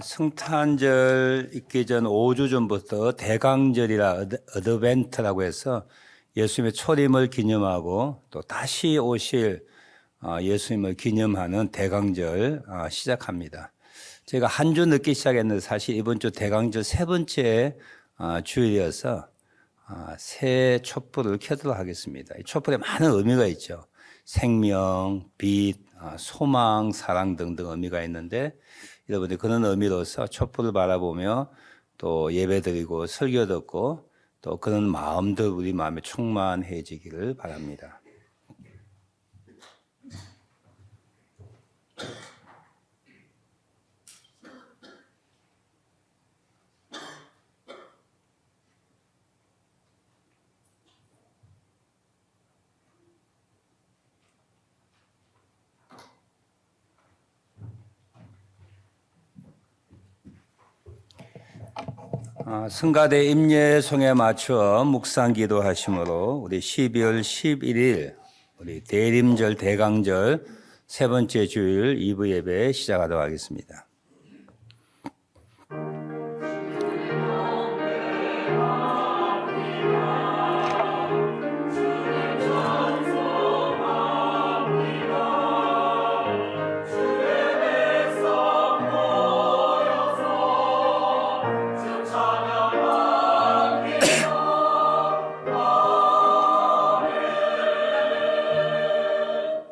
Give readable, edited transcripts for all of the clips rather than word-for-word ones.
성탄절 있기 전 5주 전부터 대강절이라 어드벤트라고 해서 예수님의 초림을 기념하고 또 다시 오실 예수님을 기념하는 대강절 시작합니다. 제가 한 주 늦게 시작했는데 사실 이번 주 대강절 세 번째 주일이어서 새 촛불을 켜도록 하겠습니다. 이 촛불에 많은 의미가 있죠. 생명, 빛, 소망, 사랑 등등 의미가 있는데 여러분들 그런 의미로서 촛불을 바라보며 또 예배드리고 설교 듣고 또 그런 마음들 우리 마음에 충만해지기를 바랍니다. 성가대 임예송에 맞추어 묵상 기도하심으로 우리 12월 11일 우리 대림절 대강절 세 번째 주일 2부 예배 시작하도록 하겠습니다.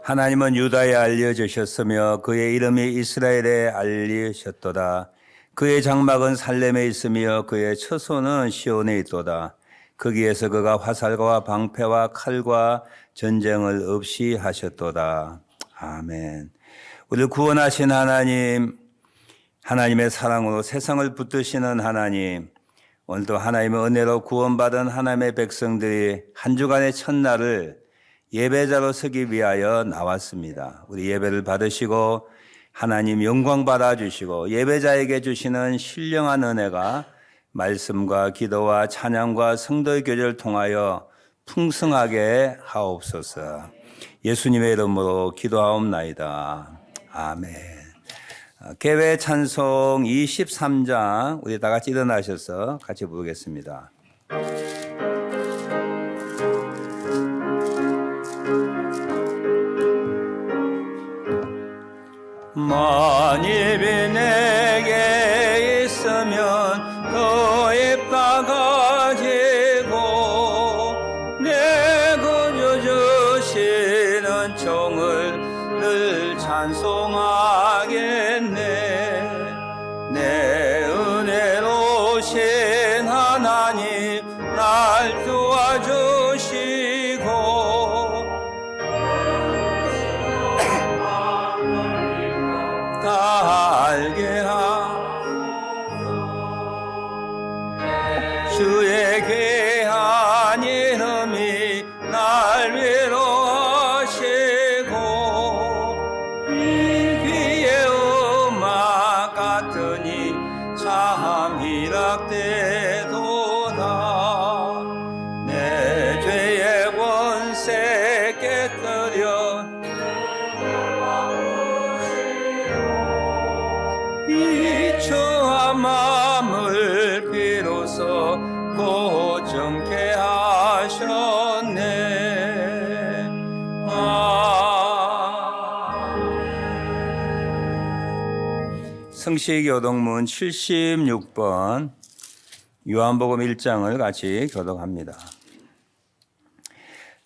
하나님은 유다에 알려주셨으며 그의 이름이 이스라엘에 알리셨도다. 그의 장막은 살렘에 있으며 그의 처소는 시온에 있도다. 거기에서 그가 화살과 방패와 칼과 전쟁을 없이 하셨도다. 아멘. 우리를 구원하신 하나님, 하나님의 사랑으로 세상을 붙드시는 하나님, 오늘도 하나님의 은혜로 구원받은 하나님의 백성들이 한 주간의 첫날을 예배자로 서기 위하여 나왔습니다. 우리 예배를 받으시고 하나님 영광 받아주시고 예배자에게 주시는 신령한 은혜가 말씀과 기도와 찬양과 성도의 교제를 통하여 풍성하게 하옵소서. 예수님의 이름으로 기도하옵나이다. 아멘. 개회 찬송 23장 우리 다 같이 일어나셔서 같이 부르겠습니다. 만입이 내게 있으면 더 입다 가지고 내 구주 주시는 종을 늘 찬송하겠네. 내 은혜로우신 하나님 날 도와주시고 알게 주의 귀한 이름이 날 위로하시고 귀의 음악 같으니 참 희락되도다. 내 죄의 원세 깨뜨려 이처한 마음을 비로소 고정케 하셨네. 성시교독문 76번 요한복음 1장을 같이 교독합니다.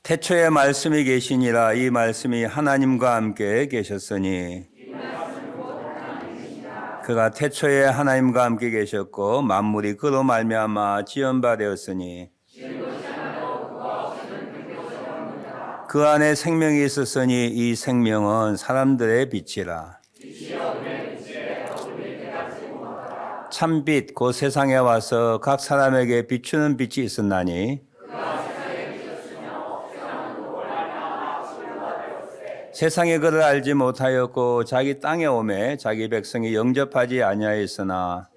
태초에 말씀이 계시니라. 이 말씀이 하나님과 함께 계셨으니 그가 태초에 하나님과 함께 계셨고 만물이 그로 말미암아 지은 바 되었으니 그 안에 생명이 있었으니 이 생명은 사람들의 빛이라. 참빛 곧 세상에 와서 각 사람에게 비추는 빛이 있었나니 세상에 그를 알지 못하였고 자기 땅에 오매 자기 백성이 영접하지 아니하였으나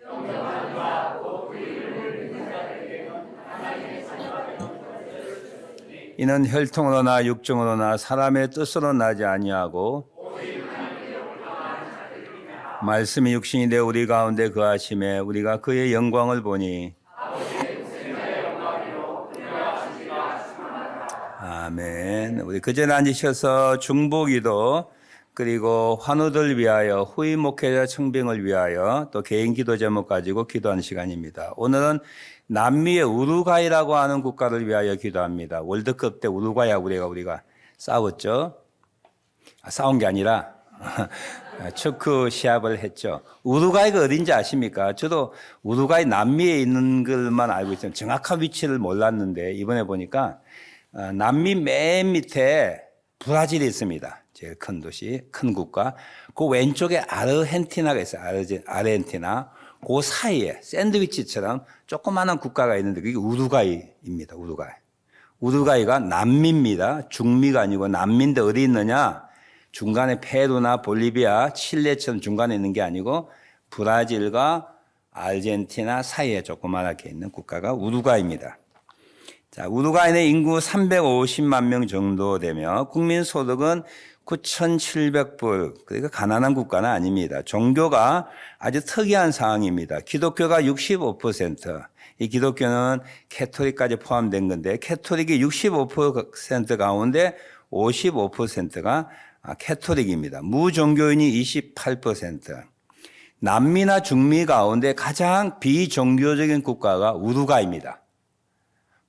이는 혈통으로나 육정으로나 사람의 뜻으로 나지 아니하고 말씀이 육신이 되어 우리 가운데 거하심에 우리가 그의 영광을 보니 아멘. 우리 그 전에 앉으셔서 중보기도 그리고 환우들 위하여 후임 목회자 청빙을 위하여 또 개인 기도 제목 가지고 기도하는 시간입니다. 오늘은 남미의 우루과이라고 하는 국가를 위하여 기도합니다. 월드컵 때 우루과이하고 우리가 싸웠죠. 싸운 게 아니라 축구 시합을 했죠. 우루과이가 어딘지 아십니까? 저도 우루과이 남미에 있는 것만 알고 있어요. 정확한 위치를 몰랐는데 이번에 보니까 남미 맨 밑에 브라질이 있습니다. 제일 큰 도시, 큰 국가. 그 왼쪽에 아르헨티나가 있어요. 아르헨티나. 그 사이에 샌드위치처럼 조그마한 국가가 있는데 그게 우루과이입니다. 우루과이가 남미입니다. 중미가 아니고 남미인데 어디 있느냐? 중간에 페루나 볼리비아, 칠레처럼 중간에 있는 게 아니고 브라질과 아르헨티나 사이에 조그맣게 있는 국가가 우루과이입니다. 자, 우루과이는 인구 350만 명 정도 되며 국민 소득은 9,700불. 그러니까 가난한 국가는 아닙니다. 종교가 아주 특이한 상황입니다. 기독교가 65%. 이 기독교는 캐토릭까지 포함된 건데 캐토릭이 65% 가운데 55%가 캐토릭입니다. 무종교인이 28%. 남미나 중미 가운데 가장 비종교적인 국가가 우루과이입니다.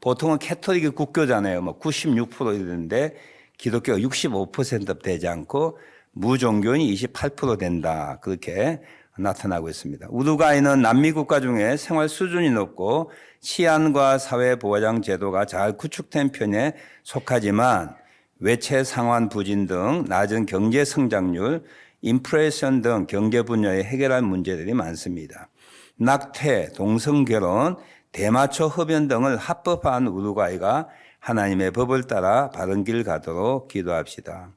보통은 캐토릭이 국교잖아요. 96% 되는데 기독교가 65% 되지 않고 무종교인이 28% 된다. 그렇게 나타나고 있습니다. 우루과이는 남미 국가 중에 생활 수준이 높고 치안과 사회보장 제도가 잘 구축된 편에 속하지만 외채 상환 부진 등 낮은 경제 성장률, 인플레이션 등 경제 분야에 해결할 문제들이 많습니다. 낙태, 동성결혼, 대마초 흡연 등을 합법화한 우루과이가 하나님의 법을 따라 바른 길 가도록 기도합시다.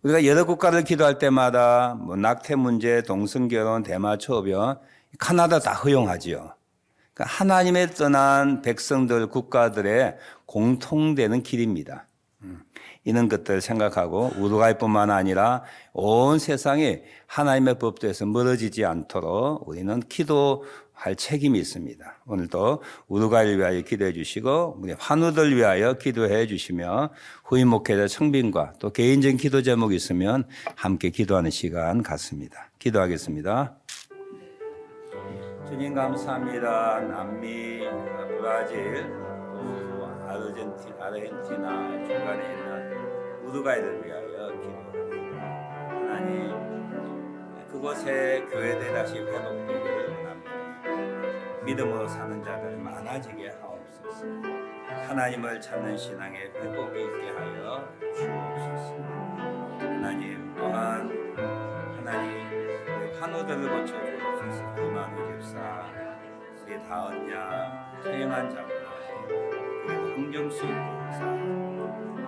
우리가 여러 국가를 기도할 때마다 낙태 문제, 동성결혼, 대마초 흡연, 카나다 다 허용하지요. 그러니까 하나님의 떠난 백성들, 국가들의 공통되는 길입니다. 이런 것들을 생각하고 우루과이뿐만 아니라 온 세상이 하나님의 법도에서 멀어지지 않도록 우리는 기도할 책임이 있습니다. 오늘도 우루과이를 위하여 기도해 주시고 우리 환우들 위하여 기도해 주시며 후임 목회자 청빙과 또 개인적인 기도 제목이 있으면 함께 기도하는 시간 갖습니다. 기도하겠습니다. 주님 감사합니다. 남미, 브라질, 또 아르헨티나 중간에 있는 우루과이를 위하여 기도합니다. 하나님, 그곳에 교회들이 다시 회복되기를 원합니다. 믿음으로 사는 자들 많아지게 하옵소서. 하나님을 찾는 신앙에 회복이 있게 하여 주옵소서. 하나님 또한 우리 환우들을 고쳐주옵소서. 이만우 집사, 우리 다은야, 태영한 장로님, 그리고 흥정수 목사,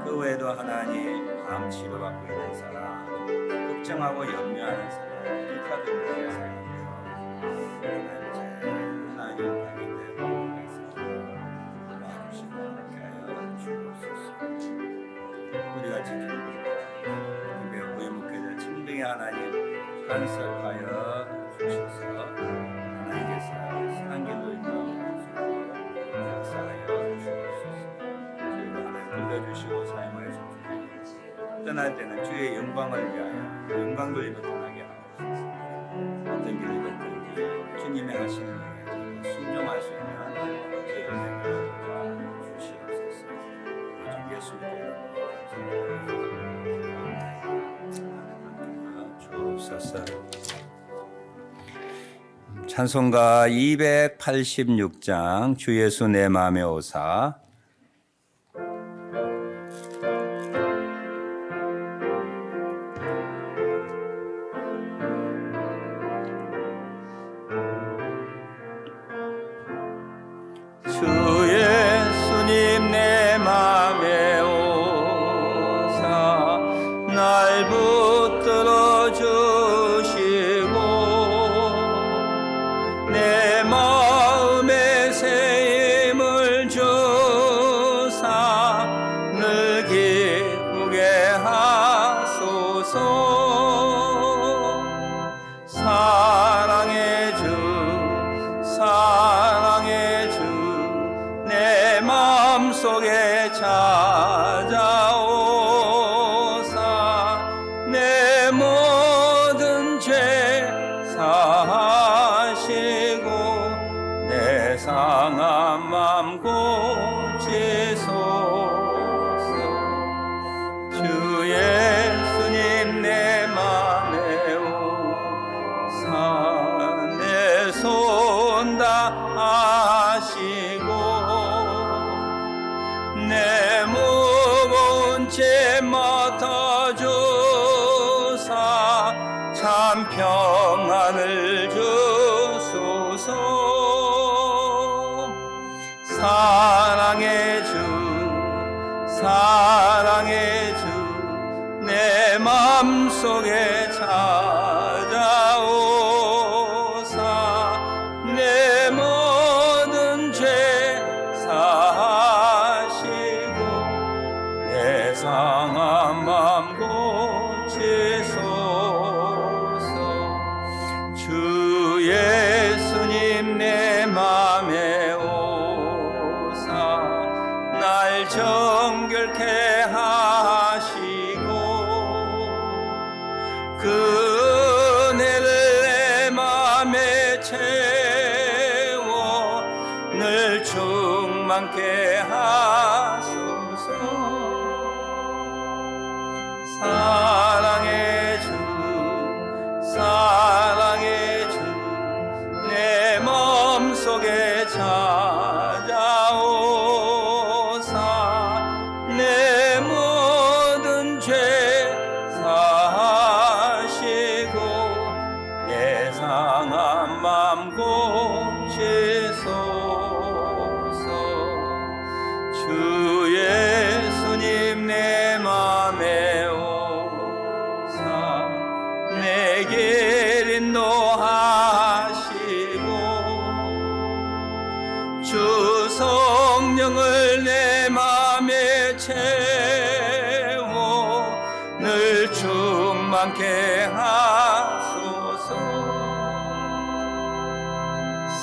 그 외에도 하나님 암 치료받고 있는 사람, 걱정하고 염려하는 사람, 기타들을 위해서 하나님 방인대로 도와주시고 함께 하여 주옵소서. 우리가 지키고 있는 후임 목회자 청빙의 하나님 간섭하여 주셔서 하나님께서 선한 길로 인도하여 역사하여 주옵소서. 저희가 하나님 불러주시고 사용하여 주옵소서. 떠날 때는 주의 영광을 위하여 영광 돌리며 떠나게 하옵소서. 어떤 길을 걷든지 주님의 하시는 일에 순종할 수 있는 저희를 내가 주시옵소서. 요즘 예수님의 주옵소서. 찬송가 286장 주 예수 내 마음에 오사. 주 예수님 내 마음에 오사 날 붙들어 주시고 내 마음에 새 힘을 주 상한 맘 고치소서. 주 예수님 내 맘에 오사 내 손 다하시고 내 무거운 죄 맡아주사 참 평안을 주소서. 사랑의 주 사랑의 주 내 맘속에 찾아오사 내 모든 죄 사하시고 내 상한 맘 고치소서. 주 예수님 내 맘에 오사 날 정결케 하시고 그 은혜를 내 맘에 채워 늘 충만케 하소서. 사랑의 주 사랑의 주 내 마음속에 찾아오사 내 모든 죄 사하시고 내 상한 맘 고치소서. 주 예수님 내 맘에 오사 내게 인도하시고 주 성령을 내 맘에 채워 늘 충만케 하소서.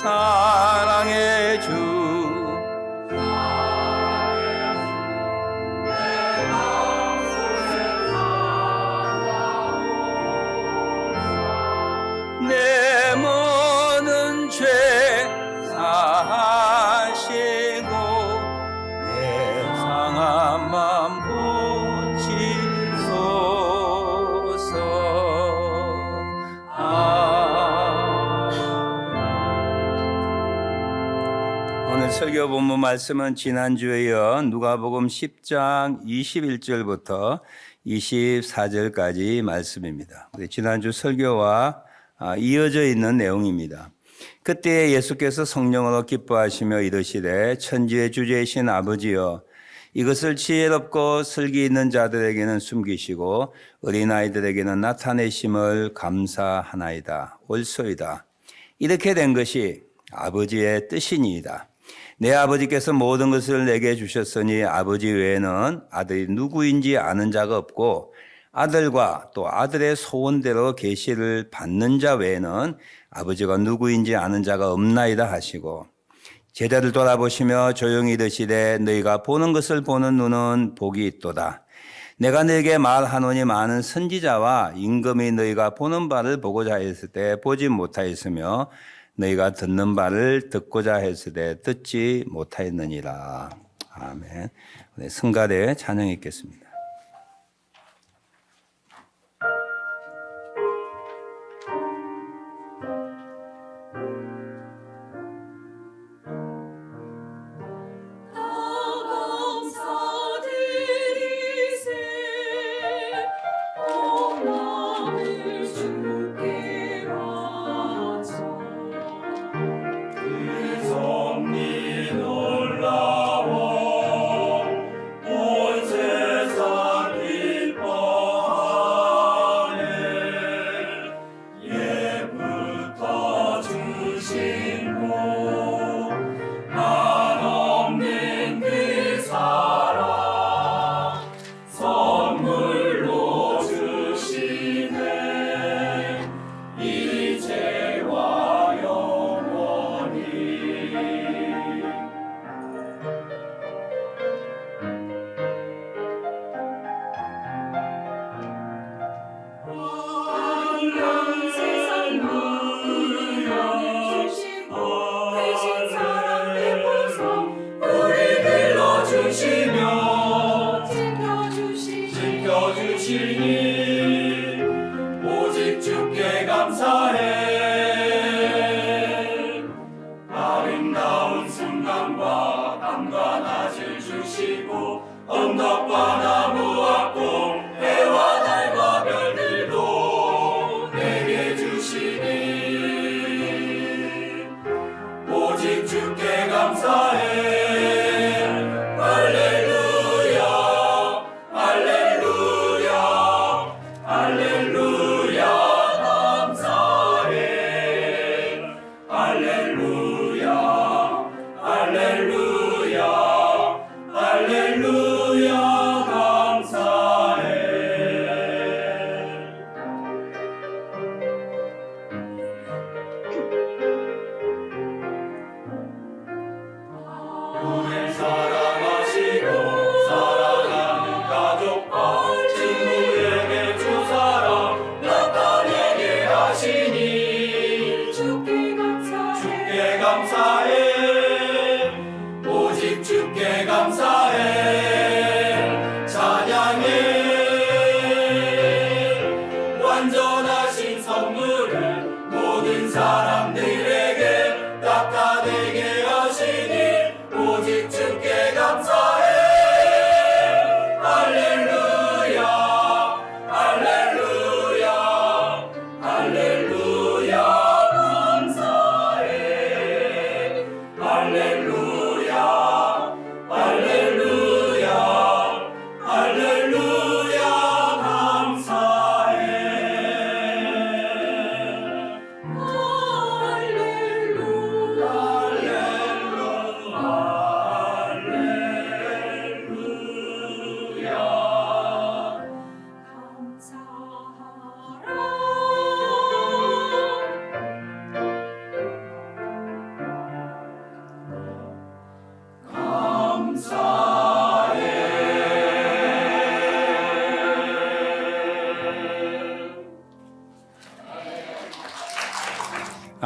사랑의 주 내 모든 죄 사하시고 내 상한 맘 고치소서. 오늘 설교 본문 말씀은 지난주에 이어 누가복음 10장 21절부터 24절까지 말씀입니다. 지난주 설교와 이어져 있는 내용입니다. 그때 예수께서 성령으로 기뻐하시며 이르시되 천지의 주제이신 아버지여 이것을 지혜롭고 슬기 있는 자들에게는 숨기시고 어린아이들에게는 나타내심을 감사하나이다. 옳소이다. 이렇게 된 것이 아버지의 뜻이니이다. 내 아버지께서 모든 것을 내게 주셨으니 아버지 외에는 아들이 누구인지 아는 자가 없고 아들과 또 아들의 소원대로 계시를 받는 자 외에는 아버지가 누구인지 아는 자가 없나이다 하시고 제자들 돌아보시며 조용히 이르시되 너희가 보는 것을 보는 눈은 복이 있도다. 내가 너희에게 말하노니 많은 선지자와 임금이 너희가 보는 바를 보고자 했을 때 보지 못하였으며 너희가 듣는 바를 듣고자 했을 때 듣지 못하였느니라. 아멘. 승가대 찬양 읽겠습니다. 놀라워 온 세상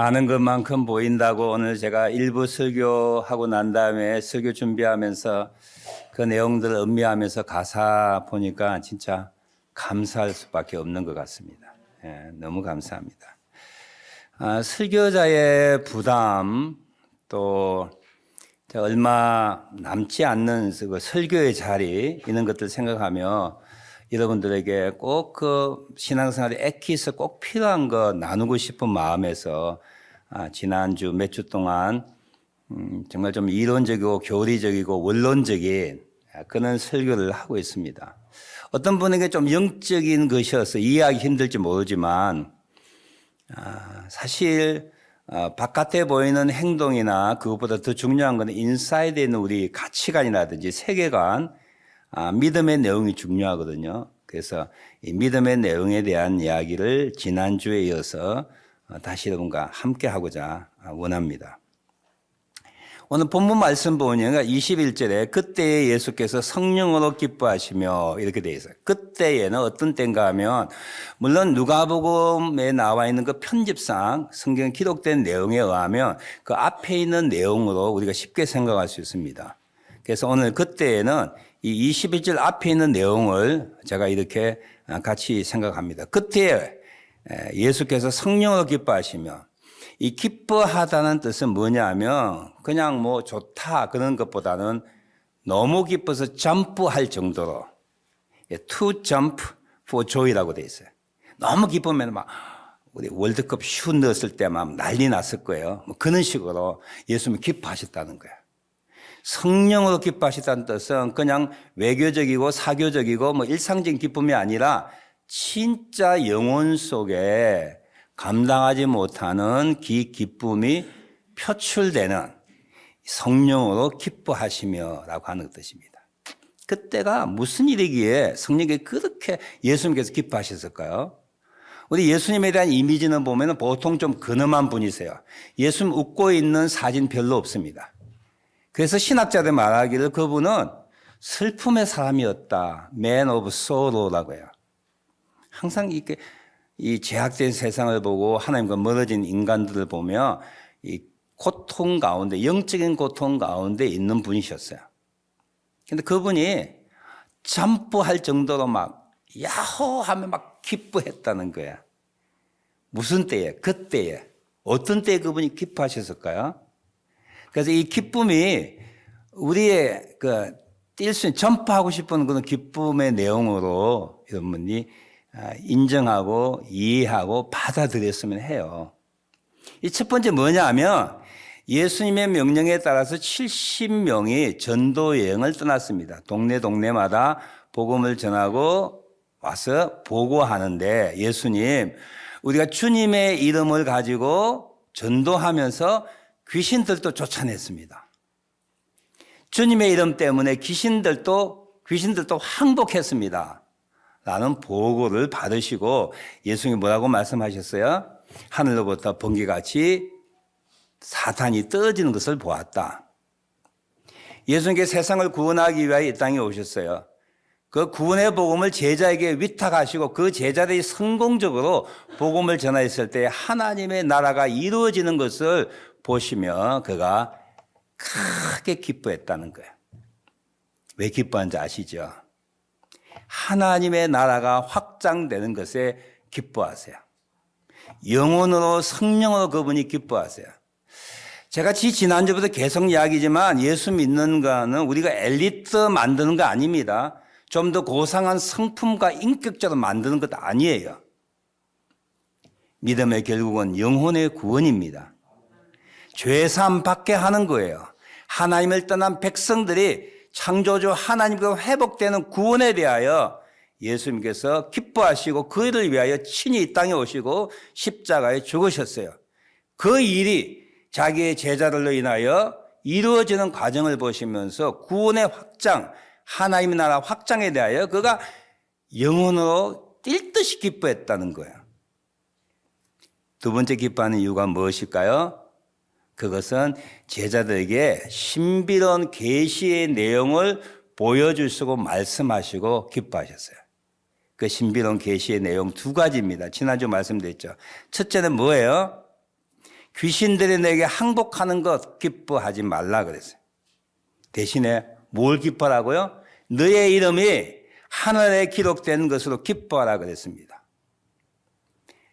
아는 것만큼 보인다고 오늘 제가 일부 설교하고 난 다음에 설교 준비하면서 그 내용들을 음미하면서 가사 보니까 진짜 감사할 수밖에 없는 것 같습니다. 예, 너무 감사합니다. 설교자의 부담 또 얼마 남지 않는 그 설교의 자리 이런 것들 생각하며 여러분들에게 꼭 그 신앙생활에 애기서 꼭 필요한 거 나누고 싶은 마음에서 지난주 몇 주 동안 정말 좀 이론적이고 교리적이고 원론적인 그런 설교를 하고 있습니다. 어떤 분에게 좀 영적인 것이어서 이해하기 힘들지 모르지만 사실 바깥에 보이는 행동이나 그것보다 더 중요한 것은 인사이드에 있는 우리 가치관이라든지 세계관, 믿음의 내용이 중요하거든요. 그래서 이 믿음의 내용에 대한 이야기를 지난주에 이어서 다시 여러분과 함께 하고자 원합니다. 오늘 본문 말씀 보니까 21절에 그때에 예수께서 성령으로 기뻐하시며 이렇게 되어 있어요. 그때에는 어떤 때인가 하면 물론 누가복음에 나와 있는 그 편집상 성경에 기록된 내용에 의하면 그 앞에 있는 내용으로 우리가 쉽게 생각할 수 있습니다. 그래서 오늘 그때에는 이 21절 앞에 있는 내용을 제가 이렇게 같이 생각합니다. 그때 예수께서 성령으로 기뻐하시며 이 기뻐하다는 뜻은 뭐냐면 그냥 뭐 좋다 그런 것보다는 너무 기뻐서 점프할 정도로 to jump for joy라고 돼 있어요. 너무 기쁘면 막 우리 월드컵 슛 넣었을 때 막 난리 났을 거예요. 뭐 그런 식으로 예수님이 기뻐하셨다는 거예요. 성령으로 기뻐하셨다는 뜻은 그냥 외교적이고 사교적이고 뭐 일상적인 기쁨이 아니라 진짜 영혼 속에 감당하지 못하는 기쁨이 표출되는 성령으로 기뻐하시며 라고 하는 뜻입니다. 그때가 무슨 일이기에 성령이 그렇게 예수님께서 기뻐하셨을까요? 우리 예수님에 대한 이미지는 보면 보통 좀 근엄한 분이세요. 예수님 웃고 있는 사진 별로 없습니다. 그래서 신학자들 말하기를 그분은 슬픔의 사람이었다. Man of sorrow라고 해요. 항상 이렇게 이 제약된 세상을 보고 하나님과 멀어진 인간들을 보며 이 고통 가운데, 영적인 고통 가운데 있는 분이셨어요. 근데 그분이 점프할 정도로 막 야호 하면 막 기뻐했다는 거야. 무슨 때에? 그때에. 어떤 때에 그분이 기뻐하셨을까요? 그래서 이 기쁨이 우리의 뛸 수 있는 점프하고 싶은 그런 기쁨의 내용으로 여러분이 인정하고 이해하고 받아들였으면 해요. 이 첫 번째 뭐냐 하면 예수님의 명령에 따라서 70명이 전도 여행을 떠났습니다. 동네마다 복음을 전하고 와서 보고하는데 예수님 우리가 주님의 이름을 가지고 전도하면서 귀신들도 쫓아냈습니다. 주님의 이름 때문에 귀신들도 항복했습니다. 라는 보고를 받으시고 예수님이 뭐라고 말씀하셨어요? 하늘로부터 번개같이 사탄이 떨어지는 것을 보았다. 예수님께 세상을 구원하기 위하여 이 땅에 오셨어요. 그 구원의 복음을 제자에게 위탁하시고 그 제자들이 성공적으로 복음을 전하였을 때 하나님의 나라가 이루어지는 것을 보시며 그가 크게 기뻐했다는 거예요. 왜 기뻐한지 아시죠? 하나님의 나라가 확장되는 것에 기뻐하세요. 영혼으로 성령으로 그분이 기뻐하세요. 제가 지난주부터 계속 이야기지만 예수 믿는 거는 우리가 엘리트 만드는 거 아닙니다. 좀 더 고상한 성품과 인격적으로 만드는 것도 아니에요. 믿음의 결국은 영혼의 구원입니다. 죄사함 받게 하는 거예요. 하나님을 떠난 백성들이 창조주 하나님과 회복되는 구원에 대하여 예수님께서 기뻐하시고 그를 위하여 친히 이 땅에 오시고 십자가에 죽으셨어요. 그 일이 자기의 제자들로 인하여 이루어지는 과정을 보시면서 구원의 확장, 하나님의 나라 확장에 대하여 그가 영혼으로 뛸 듯이 기뻐했다는 거예요. 두 번째 기뻐하는 이유가 무엇일까요? 그것은 제자들에게 신비로운 계시의 내용을 보여주시고 말씀하시고 기뻐하셨어요. 그 신비로운 계시의 내용 두 가지입니다. 지난주 말씀드렸죠. 첫째는 뭐예요? 귀신들이 내게 항복하는 것 기뻐하지 말라 그랬어요. 대신에 뭘 기뻐하라고요? 너의 이름이 하늘에 기록된 것으로 기뻐하라 그랬습니다.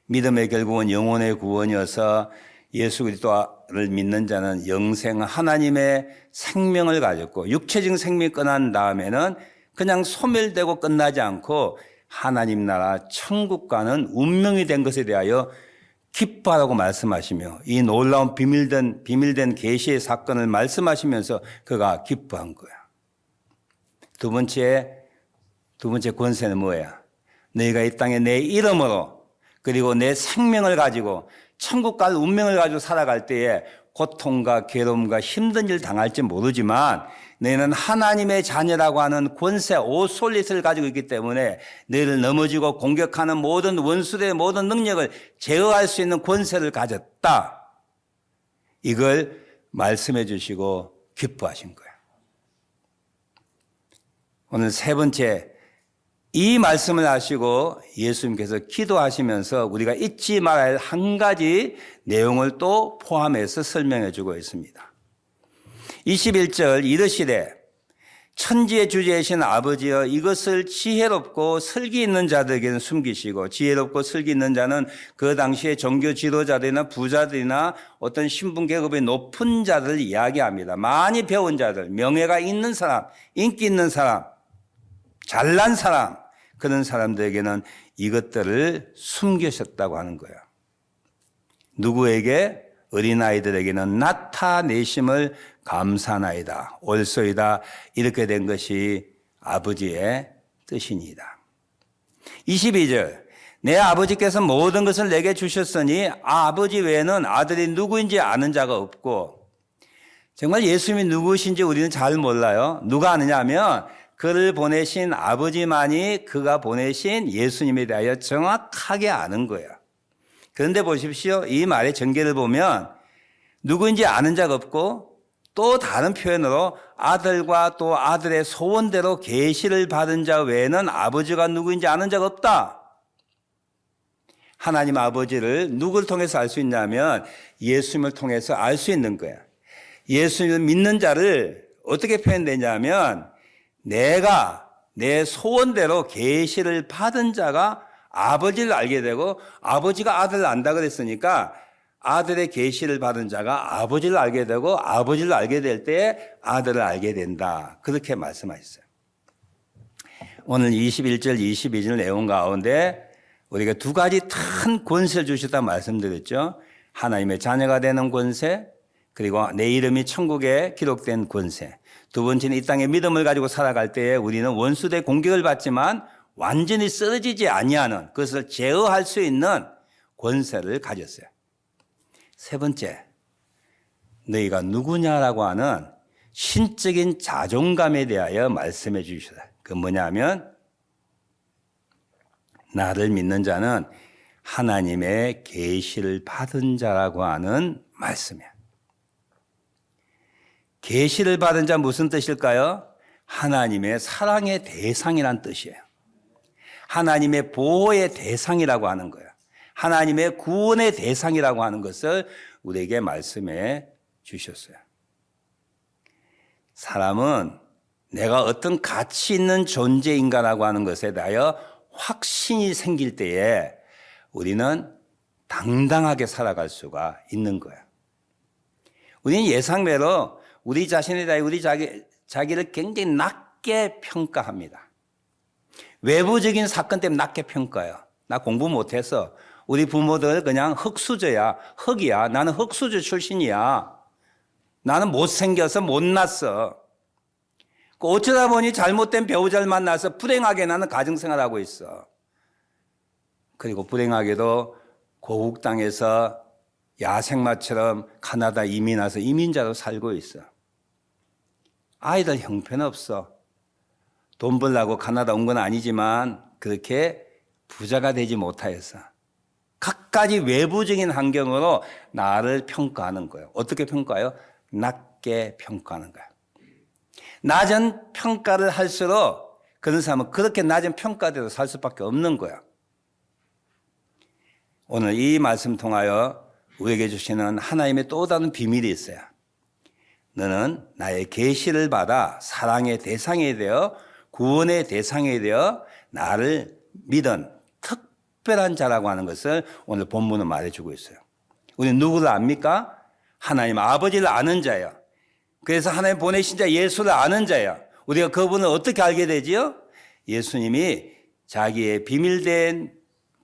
믿음의 결국은 영혼의 구원이어서 예수 그리스도를 믿는 자는 영생 하나님의 생명을 가졌고 육체적인 생명이 끝난 다음에는 그냥 소멸되고 끝나지 않고 하나님 나라 천국 가는 운명이 된 것에 대하여 기뻐하라고 말씀하시며 이 놀라운 비밀된 계시의 사건을 말씀하시면서 그가 기뻐한 거야. 두 번째 권세는 뭐야? 너희가 이 땅에 내 이름으로 그리고 내 생명을 가지고 천국 갈 운명을 가지고 살아갈 때에 고통과 괴로움과 힘든 일 당할지 모르지만 너희는 하나님의 자녀라고 하는 권세 오솔릿을 가지고 있기 때문에 너희를 넘어지고 공격하는 모든 원수들의 모든 능력을 제어할 수 있는 권세를 가졌다. 이걸 말씀해 주시고 기뻐하신 거예요. 오늘 세 번째, 이 말씀을 하시고 예수님께서 기도하시면서 우리가 잊지 말아야 할 한 가지 내용을 또 포함해서 설명해 주고 있습니다. 21절 이르시되 천지의 주제이신 아버지여 이것을 지혜롭고 슬기 있는 자들에게는 숨기시고 지혜롭고 슬기 있는 자는 그 당시에 종교 지도자들이나 부자들이나 어떤 신분 계급의 높은 자들을 이야기합니다. 많이 배운 자들, 명예가 있는 사람, 인기 있는 사람, 잘난 사람, 그런 사람들에게는 이것들을 숨기셨다고 하는 거예요. 누구에게? 어린아이들에게는 나타내심을 감사나이다, 옳소이다, 이렇게 된 것이 아버지의 뜻이니이다. 22절 내 아버지께서 모든 것을 내게 주셨으니 아버지 외에는 아들이 누구인지 아는 자가 없고, 정말 예수님이 누구신지 우리는 잘 몰라요. 누가 아느냐 하면 그를 보내신 아버지만이 그가 보내신 예수님에 대하여 정확하게 아는 거예요. 그런데 보십시오. 이 말의 전개를 보면 누구인지 아는 자가 없고 또 다른 표현으로 아들과 또 아들의 소원대로 계시를 받은 자 외에는 아버지가 누구인지 아는 자가 없다. 하나님 아버지를 누구를 통해서 알 수 있냐면 예수님을 통해서 알 수 있는 거야. 예수님을 믿는 자를 어떻게 표현되냐면 내가 내 소원대로 계시를 받은 자가 아버지를 알게 되고 아버지가 아들을 안다 그랬으니까 아들의 계시를 받은 자가 아버지를 알게 되고 아버지를 알게 될 때에 아들을 알게 된다. 그렇게 말씀하셨어요. 오늘 21절, 22절 내용 가운데 우리가 두 가지 큰 권세를 주셨다 말씀드렸죠. 하나님의 자녀가 되는 권세, 그리고 내 이름이 천국에 기록된 권세. 두 번째는 이 땅에 믿음을 가지고 살아갈 때에 우리는 원수들의 공격을 받지만 완전히 쓰러지지 아니하는 그것을 제어할 수 있는 권세를 가졌어요. 세 번째, 너희가 누구냐라고 하는 신적인 자존감에 대하여 말씀해 주셨어요. 그 뭐냐면 나를 믿는 자는 하나님의 계시를 받은 자라고 하는 말씀이에요. 계시를 받은 자 무슨 뜻일까요? 하나님의 사랑의 대상이란 뜻이에요. 하나님의 보호의 대상이라고 하는 거예요. 하나님의 구원의 대상이라고 하는 것을 우리에게 말씀해 주셨어요. 사람은 내가 어떤 가치 있는 존재인가라고 하는 것에 대하여 확신이 생길 때에 우리는 당당하게 살아갈 수가 있는 거예요. 우리는 예상외로 우리 자신에 대해 우리 자기를 굉장히 낮게 평가합니다. 외부적인 사건 때문에 낮게 평가해요. 나 공부 못해서 우리 부모들 그냥 흙수저야, 흙이야. 나는 흙수저 출신이야. 나는 못생겨서 못났어. 어쩌다 보니 잘못된 배우자를 만나서 불행하게 나는 가정생활하고 있어. 그리고 불행하게도 고국 땅에서 야생마처럼 카나다 이민 와서 이민자로 살고 있어. 아이들 형편없어. 돈 벌려고 카나다 온 건 아니지만 그렇게 부자가 되지 못하여서 각가지 외부적인 환경으로 나를 평가하는 거예요. 어떻게 평가해요? 낮게 평가하는 거예요. 낮은 평가를 할수록 그런 사람은 그렇게 낮은 평가대로 살 수밖에 없는 거야. 오늘 이 말씀 통하여 우리에게 주시는 하나님의 또 다른 비밀이 있어요. 너는 나의 계시를 받아 사랑의 대상이 되어 구원의 대상이 되어 나를 믿은 특별한 자라고 하는 것을 오늘 본문은 말해주고 있어요. 우리는 누구를 압니까? 하나님 아버지를 아는 자예요. 그래서 하나님 보내신 자 예수를 아는 자예요. 우리가 그분을 어떻게 알게 되지요? 예수님이 자기의 비밀된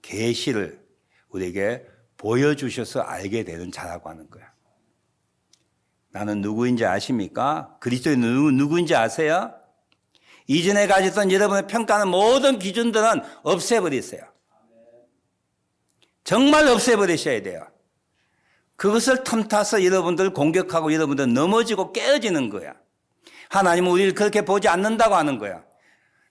계시를 우리에게 보여주셔서 알게 되는 자라고 하는 거예요. 나는 누구인지 아십니까? 그리스도의 누구인지 아세요? 이전에 가졌던 여러분의 평가하는 모든 기준들은 없애버리세요. 정말 없애버리셔야 돼요. 그것을 틈타서 여러분들 공격하고 여러분들 넘어지고 깨어지는 거야. 하나님은 우리를 그렇게 보지 않는다고 하는 거야.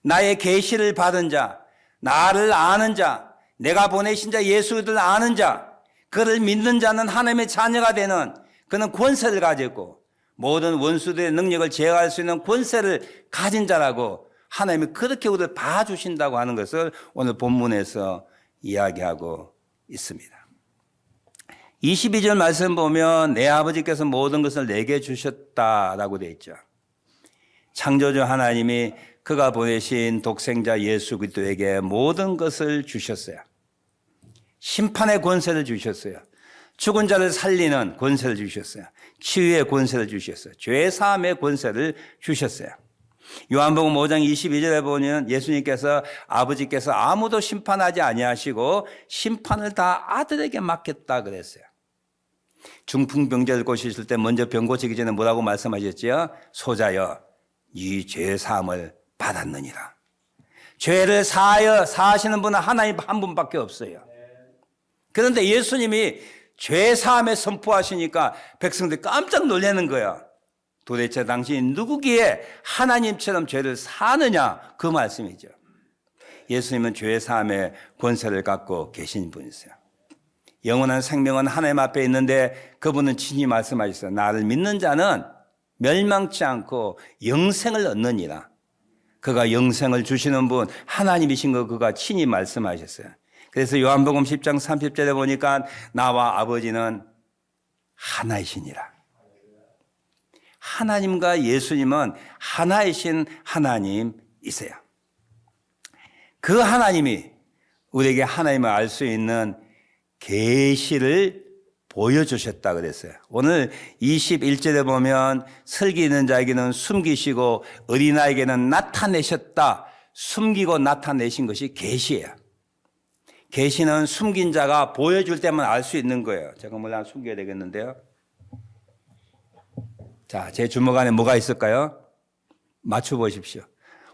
나의 계시를 받은 자, 나를 아는 자, 내가 보내신 자 예수를 아는 자, 그를 믿는 자는 하나님의 자녀가 되는 그는 권세를 가지고 모든 원수들의 능력을 제어할 수 있는 권세를 가진 자라고 하나님이 그렇게 우리를 봐주신다고 하는 것을 오늘 본문에서 이야기하고 있습니다. 22절 말씀 보면 내 아버지께서 모든 것을 내게 주셨다라고 되어 있죠. 창조주 하나님이 그가 보내신 독생자 예수 그리스도에게 모든 것을 주셨어요. 심판의 권세를 주셨어요. 죽은 자를 살리는 권세를 주셨어요. 치유의 권세를 주셨어요. 죄 사함의 권세를 주셨어요. 요한복음 5장 22절에 보면 예수님께서 아버지께서 아무도 심판하지 아니하시고 심판을 다 아들에게 맡겼다 그랬어요. 중풍병자를 고치실 때 먼저 병 고치기 전에 뭐라고 말씀하셨죠? 소자여 네 죄 사함을 받았느니라. 죄를 사하시는 분은 하나님 한 분밖에 없어요. 그런데 예수님이 죄 사함에 선포하시니까 백성들이 깜짝 놀라는 거야. 도대체 당신이 누구기에 하나님처럼 죄를 사느냐 그 말씀이죠. 예수님은 죄 사함의 권세를 갖고 계신 분이세요. 영원한 생명은 하나님 앞에 있는데 그분은 친히 말씀하셨어요. 나를 믿는 자는 멸망치 않고 영생을 얻느니라. 그가 영생을 주시는 분 하나님이신 거 그가 친히 말씀하셨어요. 그래서 요한복음 10장 30절에 보니까 나와 아버지는 하나이시니라. 하나님과 예수님은 하나이신 하나님이세요. 그 하나님이 우리에게 하나님을 알 수 있는 계시를 보여주셨다 그랬어요. 오늘 21절에 보면 슬기 있는 자에게는 숨기시고 어린아이에게는 나타내셨다. 숨기고 나타내신 것이 계시예요. 계시는 숨긴 자가 보여줄 때만 알 수 있는 거예요. 제가 몰라 숨겨야 되겠는데요. 자, 제 주먹 안에 뭐가 있을까요? 맞춰보십시오.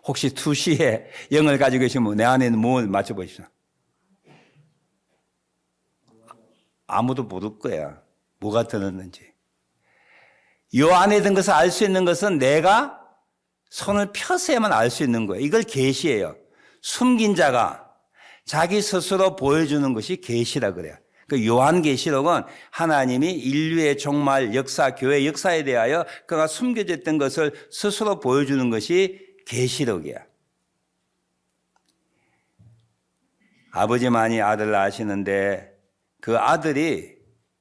혹시 투시에 0을 가지고 계시면 내 안에는 뭘 맞춰보십시오. 아무도 모를 거야. 뭐가 들었는지. 이 안에 든 것을 알 수 있는 것은 내가 손을 펴서야만 알 수 있는 거예요. 이걸 계시예요. 숨긴 자가 자기 스스로 보여주는 것이 계시라 그래요. 그 요한계시록은 하나님이 인류의 종말 역사, 교회 역사에 대하여 그가 숨겨져 있던 것을 스스로 보여주는 것이 계시록이야. 아버지만이 아들을 아시는데 그 아들이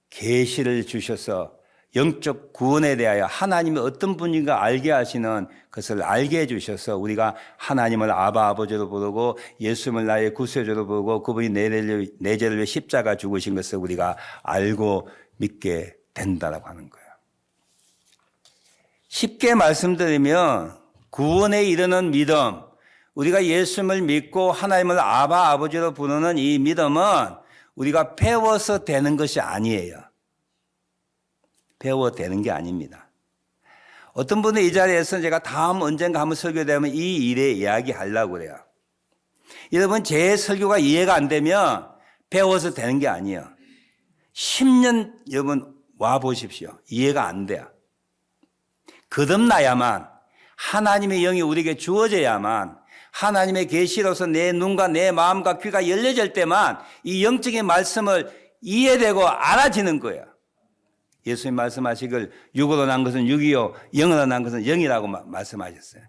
계시를 주셔서 영적 구원에 대하여 하나님이 어떤 분인가 알게 하시는 것을 알게 해주셔서 우리가 하나님을 아바 아버지로 부르고 예수님을 나의 구세주로 부르고 그분이 내 죄를 위해 십자가 죽으신 것을 우리가 알고 믿게 된다라고 하는 거예요. 쉽게 말씀드리면 구원에 이르는 믿음, 우리가 예수님을 믿고 하나님을 아바 아버지로 부르는 이 믿음은 우리가 배워서 되는 것이 아니에요. 배워 되는 게 아닙니다. 어떤 분은 이 자리에서 제가 다음 언젠가 한번 설교되면 이 일에 이야기하려고 그래요. 여러분 제 설교가 이해가 안 되면 배워서 되는 게 아니에요. 10년 여러분 와 보십시오. 이해가 안 돼요. 거듭나야만 하나님의 영이 우리에게 주어져야만 하나님의 계시로서 내 눈과 내 마음과 귀가 열려질 때만 이 영적인 말씀을 이해되고 알아지는 거예요. 예수님 말씀하시길 육으로 난 것은 육이요 영으로 난 것은 영이라고 말씀하셨어요.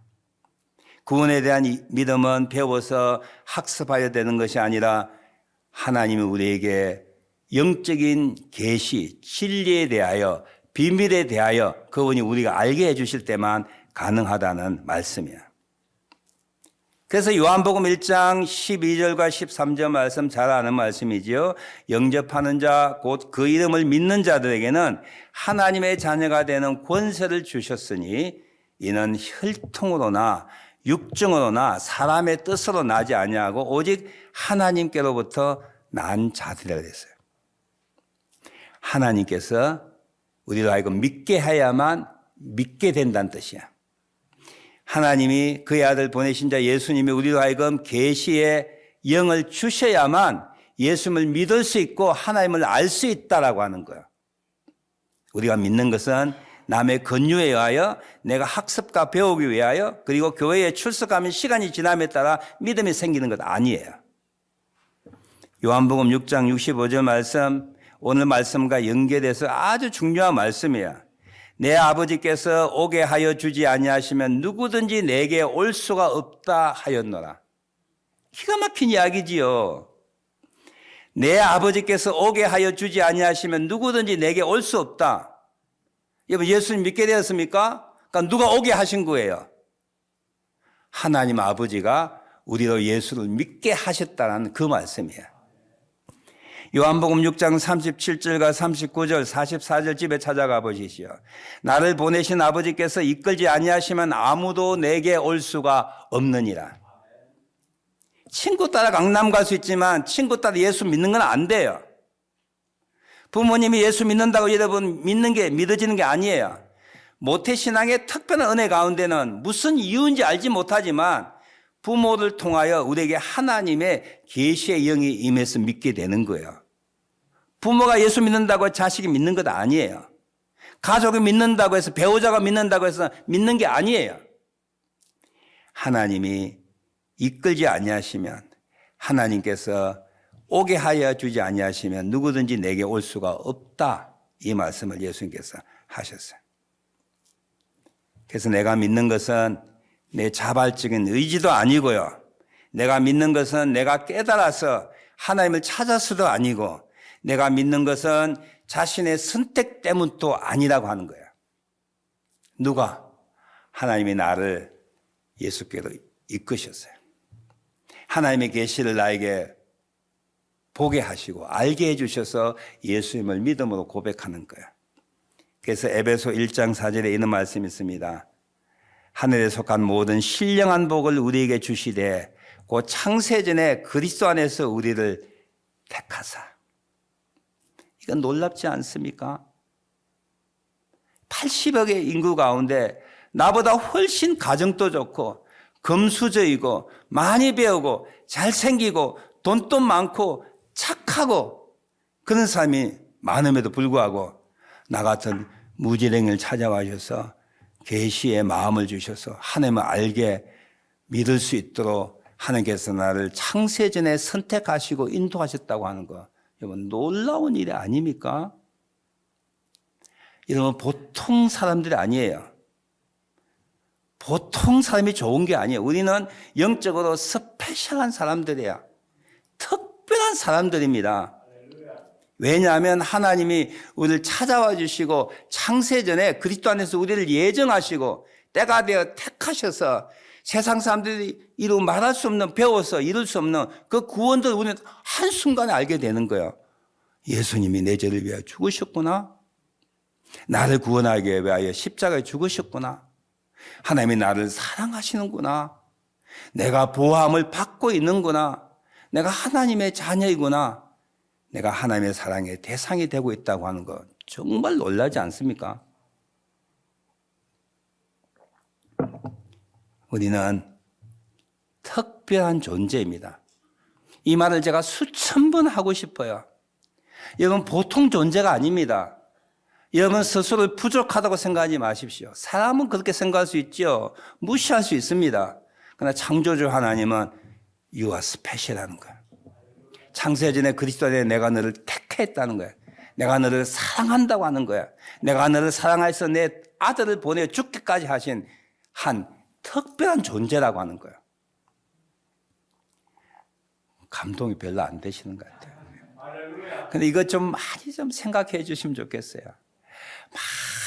구원에 대한 믿음은 배워서 학습하여 되는 것이 아니라 하나님이 우리에게 영적인 계시, 진리에 대하여, 비밀에 대하여 그분이 우리가 알게 해주실 때만 가능하다는 말씀이야. 그래서 요한복음 1장 12절과 13절 말씀 잘 아는 말씀이지요. 영접하는 자, 곧 그 이름을 믿는 자들에게는 하나님의 자녀가 되는 권세를 주셨으니 이는 혈통으로나 육정으로나 사람의 뜻으로 나지 아니하고 오직 하나님께로부터 난 자들이라 그랬어요. 하나님께서 우리로 하여금 믿게 해야만 믿게 된다는 뜻이야. 하나님이 그의 아들 보내신 자 예수님이 우리로 하여금 계시의 영을 주셔야만 예수님을 믿을 수 있고 하나님을 알 수 있다라고 하는 거야. 우리가 믿는 것은 남의 권유에 의하여 내가 학습과 배우기 위하여 그리고 교회에 출석하면 시간이 지남에 따라 믿음이 생기는 것 아니에요. 요한복음 6장 65절 말씀, 오늘 말씀과 연계돼서 아주 중요한 말씀이야. 내 아버지께서 오게 하여 주지 아니하시면 누구든지 내게 올 수가 없다 하였노라. 기가 막힌 이야기지요. 내 아버지께서 오게 하여 주지 아니하시면 누구든지 내게 올 수 없다. 여러분 예수님 믿게 되었습니까? 그러니까 누가 오게 하신 거예요? 하나님 아버지가 우리로 예수를 믿게 하셨다는 그 말씀이에요. 요한복음 6장 37절과 39절 44절 집에 찾아가 보시시오. 나를 보내신 아버지께서 이끌지 아니하시면 아무도 내게 올 수가 없느니라. 친구 따라 강남 갈 수 있지만 친구 따라 예수 믿는 건 안 돼요. 부모님이 예수 믿는다고 여러분 믿는 게 믿어지는 게 아니에요. 모태신앙의 특별한 은혜 가운데는 무슨 이유인지 알지 못하지만 부모를 통하여 우리에게 하나님의 계시의 영이 임해서 믿게 되는 거예요. 부모가 예수 믿는다고 자식이 믿는 것 아니에요. 가족이 믿는다고 해서 배우자가 믿는다고 해서 믿는 게 아니에요. 하나님이 이끌지 아니하시면 하나님께서 오게 하여 주지 아니하시면 누구든지 내게 올 수가 없다. 이 말씀을 예수님께서 하셨어요. 그래서 내가 믿는 것은 내 자발적인 의지도 아니고요. 내가 믿는 것은 내가 깨달아서 하나님을 찾아서도 아니고 내가 믿는 것은 자신의 선택 때문도 아니라고 하는 거예요. 누가? 하나님이 나를 예수께로 이끄셨어요. 하나님의 계시를 나에게 보게 하시고 알게 해주셔서 예수님을 믿음으로 고백하는 거예요. 그래서 에베소 1장 4절에 이런 말씀이 있습니다. 하늘에 속한 모든 신령한 복을 우리에게 주시되 그 창세전에 그리스도 안에서 우리를 택하사. 이건 놀랍지 않습니까? 80억의 인구 가운데 나보다 훨씬 가정도 좋고 금수저이고 많이 배우고 잘생기고 돈도 많고 착하고 그런 사람이 많음에도 불구하고 나 같은 무지랭이를 찾아와 주셔서 계시의 마음을 주셔서 하나님을 알게 믿을 수 있도록 하나님께서 나를 창세전에 선택하시고 인도하셨다고 하는 거 여러분 놀라운 일이 아닙니까? 여러분 보통 사람들이 아니에요. 보통 사람이 좋은 게 아니에요. 우리는 영적으로 스페셜한 사람들이야. 특별한 사람들입니다. 왜냐하면 하나님이 우리를 찾아와 주시고 창세전에 그리스도 안에서 우리를 예정하시고 때가 되어 택하셔서 세상 사람들이 이루 말할 수 없는 배워서 이룰 수 없는 그 구원들을 우리는 한순간에 알게 되는 거예요. 예수님이 내 죄를 위하여 죽으셨구나. 나를 구원하기 위하여 십자가에 죽으셨구나. 하나님이 나를 사랑하시는구나. 내가 보호함을 받고 있는구나. 내가 하나님의 자녀이구나. 내가 하나님의 사랑의 대상이 되고 있다고 하는 것 정말 놀라지 않습니까? 우리는 특별한 존재입니다. 이 말을 제가 수천 번 하고 싶어요. 여러분 보통 존재가 아닙니다. 여러분 스스로를 부족하다고 생각하지 마십시오. 사람은 그렇게 생각할 수 있죠. 무시할 수 있습니다. 그러나 창조주 하나님은 You are special하는 거예요. 창세전에 그리스도 안에 내가 너를 택했다는 거예요. 내가 너를 사랑한다고 하는 거야. 내가 너를 사랑해서 내 아들을 보내 죽기까지 하신 한 특별한 존재라고 하는 거예요. 감동이 별로 안 되시는 것 같아요. 근데 이것 좀 많이 좀 생각해 주시면 좋겠어요.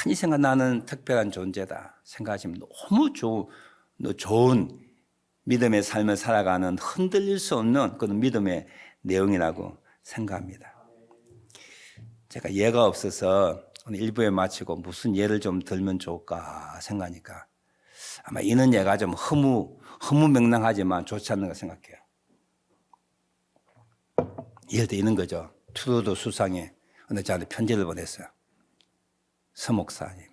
많이 생각 나는 특별한 존재다 생각하시면 너무 좋은 믿음의 삶을 살아가는 흔들릴 수 없는 그런 믿음의 내용이라고 생각합니다. 제가 예가 없어서 오늘 1부에 마치고 무슨 예를 좀 들면 좋을까 생각하니까 아마 이런 예가 좀 허무맹랑하지만 좋지 않는가 생각해요. 예를 들어 이런 거죠. 트루도 수상에 어느 저한테 편지를 보냈어요. 서 목사님,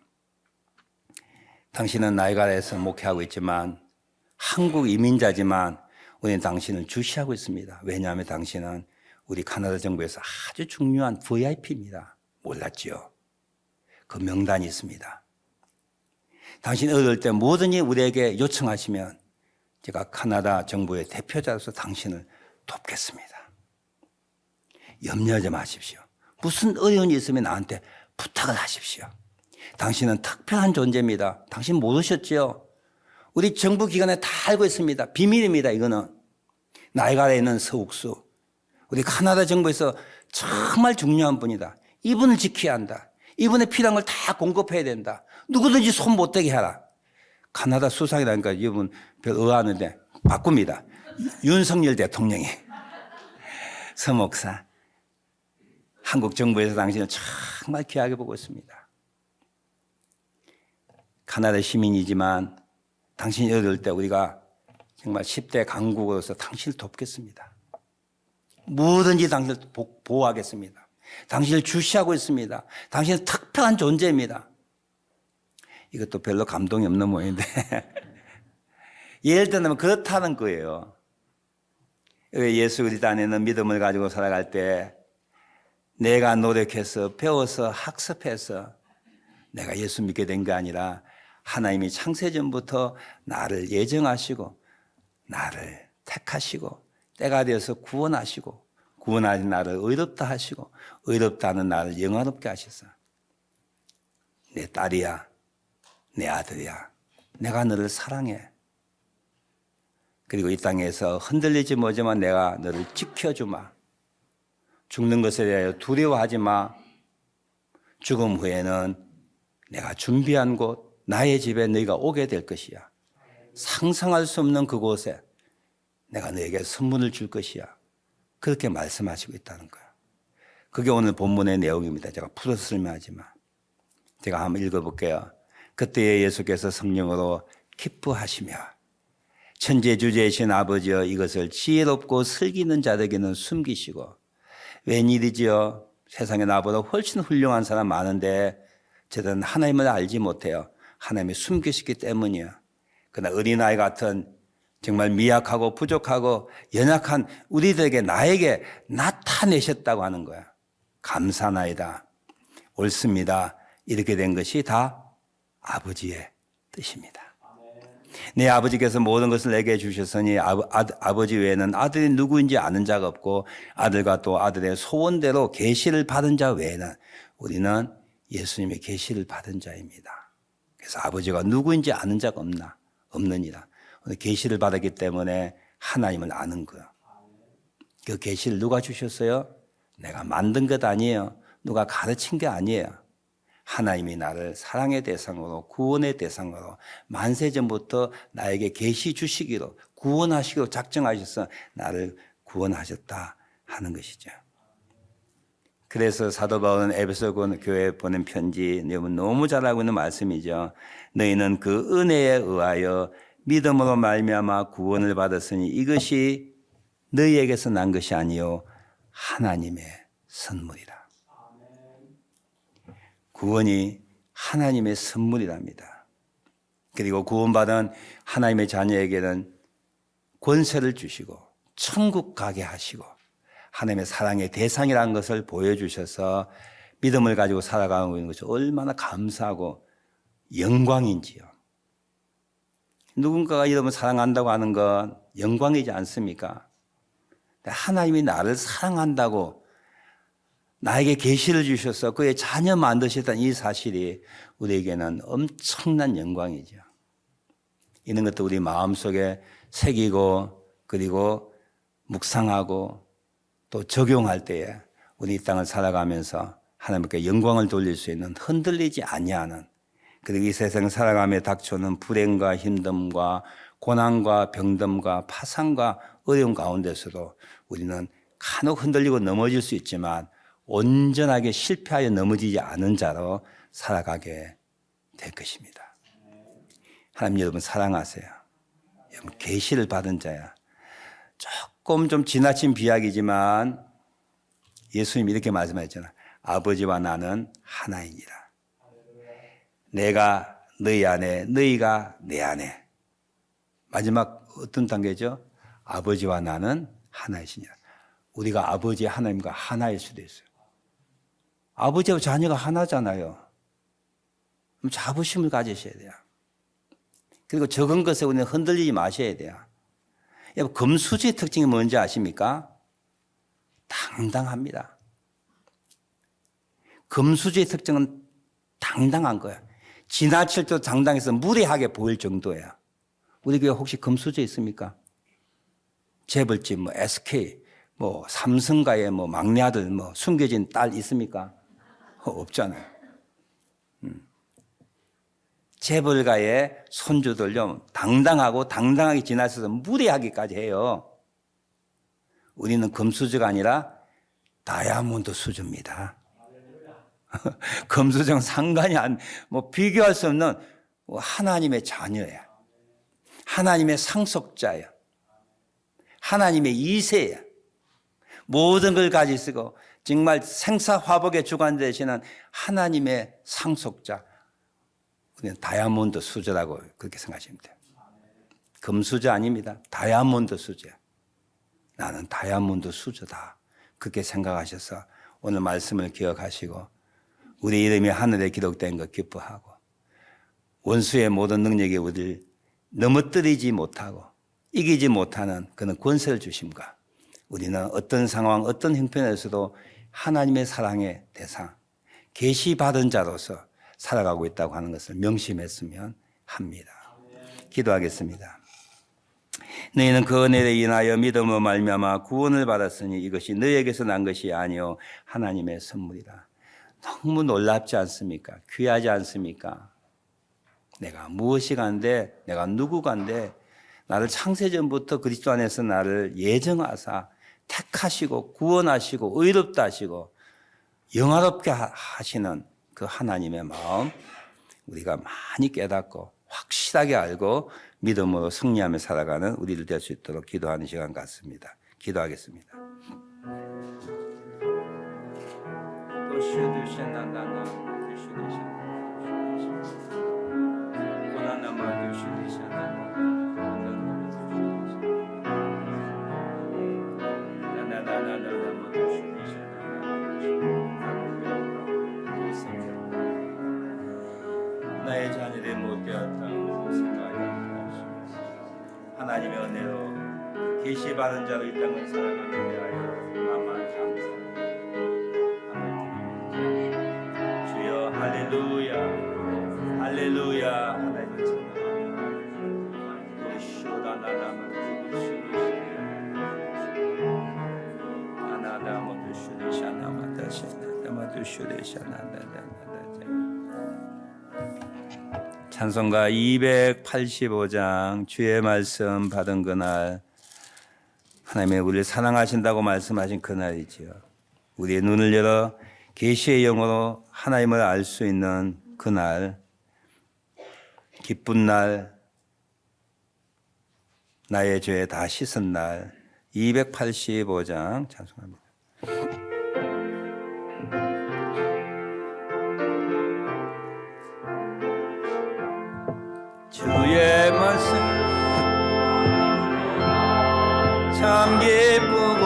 당신은 나이가라에서 목회하고 있지만 한국 이민자지만 우리는 당신을 주시하고 있습니다. 왜냐하면 당신은 우리 카나다 정부에서 아주 중요한 VIP입니다. 몰랐지요? 그 명단이 있습니다. 당신 어릴 때 뭐든지 우리에게 요청하시면 제가 카나다 정부의 대표자로서 당신을 돕겠습니다. 염려하지 마십시오. 무슨 어려움이 있으면 나한테 부탁을 하십시오. 당신은 특별한 존재입니다. 당신 모르셨지요? 우리 정부 기관에 다 알고 있습니다. 비밀입니다. 이거는. 나이가라에 있는 서욱수. 우리 카나다 정부에서 정말 중요한 분이다. 이분을 지켜야 한다. 이분의 필요한 걸 다 공급해야 된다. 누구든지 손 못 대게 하라. 카나다 수상이라니까 이분 별 의아하는데 바꿉니다. 윤석열 대통령이. 서 목사. 한국 정부에서 당신을 정말 귀하게 보고 있습니다. 카나다 시민이지만 당신이 어릴 때 우리가 정말 10대 강국으로서 당신을 돕겠습니다. 뭐든지 당신을 보호하겠습니다. 당신을 주시하고 있습니다. 당신은 특별한 존재입니다. 이것도 별로 감동이 없는 모양인데 예를 들면 그렇다는 거예요. 예수 그리스도 안에는 믿음을 가지고 살아갈 때 내가 노력해서 배워서 학습해서 내가 예수 믿게 된 게 아니라 하나님이 창세전부터 나를 예정하시고 나를 택하시고 때가 되어서 구원하시고 구원하신 나를 의롭다 하시고 의롭다 하는 나를 영화롭게 하셔서 내 딸이야 내 아들이야 내가 너를 사랑해 그리고 이 땅에서 흔들리지 못하지만 내가 너를 지켜주마 죽는 것에 대하여 두려워하지 마 죽음 후에는 내가 준비한 곳 나의 집에 너희가 오게 될 것이야 상상할 수 없는 그곳에 내가 너에게 선물을 줄 것이야 그렇게 말씀하시고 있다는 거예요. 그게 오늘 본문의 내용입니다. 제가 풀어서 설명하지만 제가 한번 읽어볼게요. 그때에 예수께서 성령으로 기뻐하시며 천재주제이신 아버지여 이것을 지혜롭고 슬기는 자들에게는 숨기시고 웬일이지요? 세상에 나보다 훨씬 훌륭한 사람 많은데 저들은 하나님을 알지 못해요. 하나님이 숨기시기 때문이야. 그러나 어린아이 같은 정말 미약하고 부족하고 연약한 우리들에게 나에게 나타내셨다고 하는 거야. 감사나이다. 옳습니다. 이렇게 된 것이 다 아버지의 뜻입니다. 내 아버지께서 모든 것을 내게 주셨으니 아버지 외에는 아들이 누구인지 아는 자가 없고 아들과 또 아들의 소원대로 계시를 받은 자 외에는 우리는 예수님의 계시를 받은 자입니다. 그래서 아버지가 누구인지 아는 자가 없느니라. 계시를 받았기 때문에 하나님을 아는 거예요. 그 계시를 누가 주셨어요? 내가 만든 것 아니에요. 누가 가르친 게 아니에요. 하나님이 나를 사랑의 대상으로 구원의 대상으로 만세전부터 나에게 계시 주시기로 구원하시기로 작정하셔서 나를 구원하셨다 하는 것이죠. 그래서 사도 바울은 에베소 교회에 보낸 편지 너무 잘 알고 있는 말씀이죠. 너희는 그 은혜에 의하여 믿음으로 말미암아 구원을 받았으니 이것이 너희에게서 난 것이 아니요 하나님의 선물이라. 구원이 하나님의 선물이랍니다. 그리고 구원받은 하나님의 자녀에게는 권세를 주시고 천국 가게 하시고 하나님의 사랑의 대상이라는 것을 보여주셔서 믿음을 가지고 살아가고 있는 것이 얼마나 감사하고 영광인지요. 누군가가 여러분 사랑한다고 하는 건 영광이지 않습니까? 하나님이 나를 사랑한다고 나에게 계시를 주셔서 그의 자녀 만드셨다는 이 사실이 우리에게는 엄청난 영광이죠. 이런 것도 우리 마음속에 새기고 그리고 묵상하고 또 적용할 때에 우리 이 땅을 살아가면서 하나님께 영광을 돌릴 수 있는 흔들리지 아니하는, 그리고 이 세상 살아가며 닥쳐오는 불행과 힘듦과 고난과 병듦과 파상과 어려움 가운데서도 우리는 간혹 흔들리고 넘어질 수 있지만 온전하게 실패하여 넘어지지 않은 자로 살아가게 될 것입니다. 하나님 여러분 사랑하세요. 여러분 계시를 받은 자야. 조금 좀 지나친 비약이지만 예수님이 이렇게 말씀하셨잖아요. 아버지와 나는 하나이니라. 내가 너희 안에, 너희가 내 안에. 마지막 어떤 단계죠? 아버지와 나는 하나이시니라. 우리가 아버지 하나님과 하나일 수도 있어요. 아버지와 자녀가 하나잖아요. 그럼 자부심을 가지셔야 돼요. 그리고 적은 것에 우리는 흔들리지 마셔야 돼요. 여러분, 금수저의 특징이 뭔지 아십니까? 당당합니다. 금수저의 특징은 당당한 거야. 지나칠 때 당당해서 무례하게 보일 정도야. 우리 교회 혹시 금수저 있습니까? 재벌집, SK, 삼성가의 막내 아들, 숨겨진 딸 있습니까? 없잖아요. 재벌가의 손주들요, 당당하고 당당하게 지나쳐서 무례하기까지 해요. 우리는 금수저가 아니라 다이아몬드 수저입니다. 금수저는 상관이 비교할 수 없는 하나님의 자녀야. 하나님의 상속자야. 하나님의 이세야. 모든 걸 가지고 정말 생사화복의 주관 되시는 하나님의 상속자. 우리는 다이아몬드 수저라고 그렇게 생각하시면 돼요. 금수저 아닙니다. 다이아몬드 수저야. 나는 다이아몬드 수저다. 그렇게 생각하셔서 오늘 말씀을 기억하시고 우리 이름이 하늘에 기록된 것 기뻐하고 원수의 모든 능력에 우리를 넘어뜨리지 못하고 이기지 못하는 그런 권세를 주심과 우리는 어떤 상황, 어떤 형편에서도 하나님의 사랑의 대상, 계시받은 자로서 살아가고 있다고 하는 것을 명심했으면 합니다. 기도하겠습니다. 너희는 그 은혜에 인하여 믿음으로 말미암아 구원을 받았으니 이것이 너희에게서 난 것이 아니요 하나님의 선물이라. 너무 놀랍지 않습니까? 귀하지 않습니까? 내가 무엇이 간데, 내가 누구 간데, 나를 창세전부터 그리스도 안에서 나를 예정하사 택하시고 구원하시고 의롭다 하시고 영화롭게 하시는 그 하나님의 마음 우리가 많이 깨닫고 확실하게 알고 믿음으로 승리하며 살아가는 우리들 될 수 있도록 기도하는 시간 같습니다. 기도하겠습니다. 나의 자녀들의 못 배웠다 하나님의 은혜로 계시받은 자로 이 땅을 살아가는 데하여 만만 감사합니다. 주여 할렐루야 할렐루야 하나님을 찬양합니다. 찬송가 285장 주의 말씀 받은 그날 하나님의 우리를 사랑하신다고 말씀하신 그날이지요. 우리의 눈을 열어 계시의 영으로 하나님을 알 수 있는 그날 기쁜 날 나의 죄 다 씻은 날 285장 찬송합니다. 주의 말씀 참 기쁘고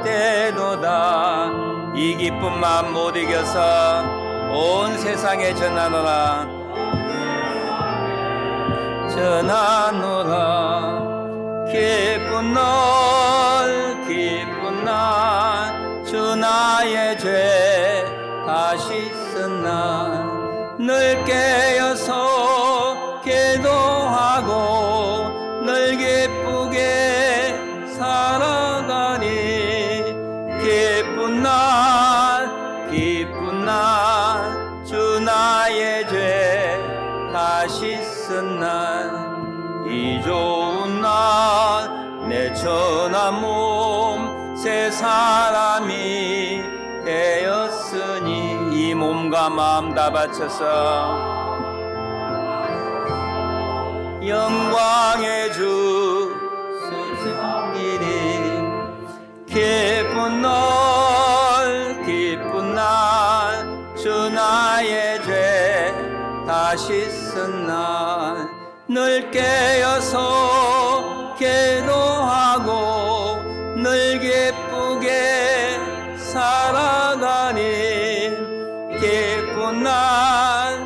복되도다. 이 기쁨만 못 이겨서 온 세상에 전하노라 기쁜 날 주 나의 죄 다 씻은 날 늘 깨어서 기도하고 늘 기쁘게 살아가니 기쁜 나의 죄 다시 쓴 날 이 좋은 날 내 천한 몸 새 사람이 되었으니 이 몸과 마음 다 바쳐서 영광의 주 손승길이 기쁜 날 주 나의 죄 다시 쓴 날 늘 깨어서 기도하고 늘 기쁘게 살아가니 기쁜 날